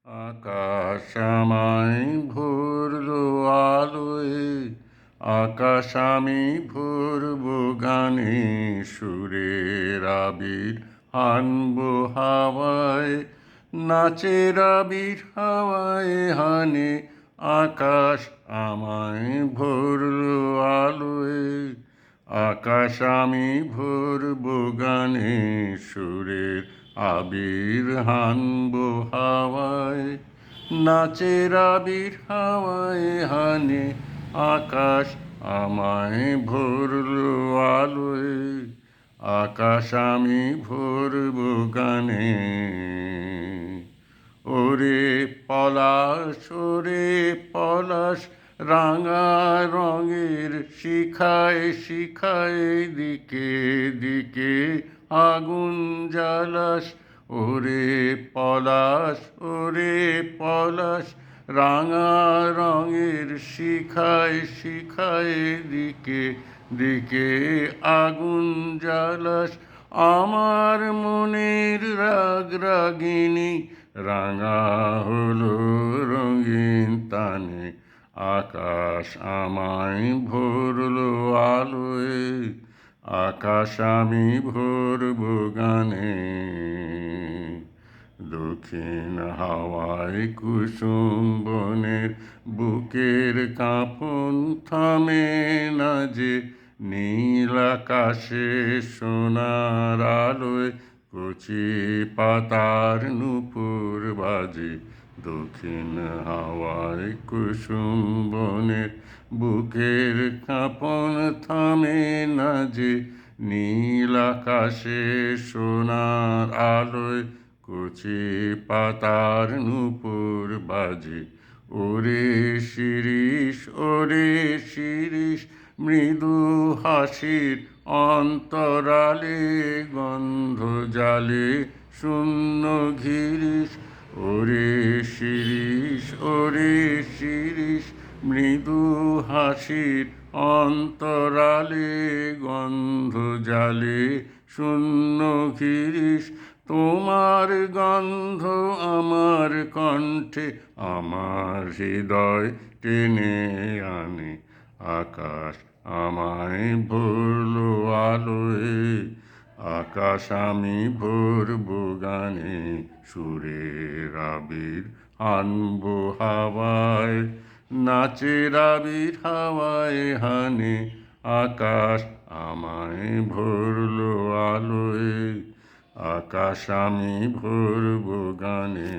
আকাশ আমায় ভরলো আলোয়, আকাশ আমি ভরবো গানে, সুরের আবির হানবো হাওয়ায়, নাচের আবির হাওয়ায় হানে। আকাশ আমায় ভরলো আলোয়, আকাশ আমি ভরবো গানে, সুরের আবির হানবো হাওয়ায়, নাচের আবির হাওয়ায় হানে। আকাশ আমায় ভরলো আলোয়, আকাশ আমি ভরবো গানে। ওরে পলাশ, ওরে পলাশ, রাঙা রঙের শিখায় শিখায় দিকে দিকে আগুন জ্বালাস। ওরে পলাশ, ওরে পলাশ, রাঙা রঙের শিখায় শিখায় দিকে দিকে আগুন জ্বালাস। আমার মনের রাগ রাগিনী রাঙা হলো রঙিন তানে। আকাশ আমায় ভরলো আলোয়, আকাশ আমি ভরবো গানে। দক্ষিণ হাওয়ায় কুসুম বনের বুকের কাঁপন থামে না যে, নীল আকাশে সোনার আলোয় কচি পাতার নূপুর বাজে। দক্ষিণ হাওয়ায় কুসুম বনের বুকের কাঁপন থামে না যে, নীল আকাশে সোনার আলোয় কচি পাতার নূপুর বাজে। ওরে শিরিষ, ওরে শিরিষ, মৃদু হাসির অন্তরালে গন্ধ জালে শূন্য ঘিরিস। ওরে শিরিষ, ওরে শিরিষ, মৃদু হাসির অন্তরালে গন্ধ জালে শূন্য ঘিরিস। তোমার গন্ধ আমার কণ্ঠে আমার হৃদয় টেনে আনে। আকাশ আমায় ভরলো আলোয়, আকাশ আমি ভরবো গানে, সুরের আবির হানবো হাওয়ায়, নাচের আবির হাওয়ায় হানে। আকাশ আমায় ভরলো আলোয়, আকাশ আমি ভরবো গানে।